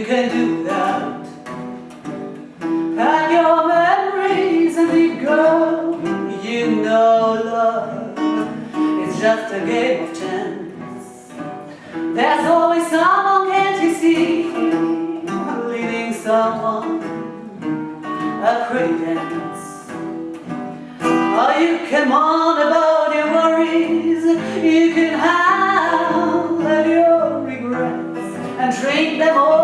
can do that. Pack your memories and be girl. You know love is just a game of chance. There's always someone, can't you see, leading someone a pretty dance. Or you can mourn about your worries, you can howl at your regrets and drink them all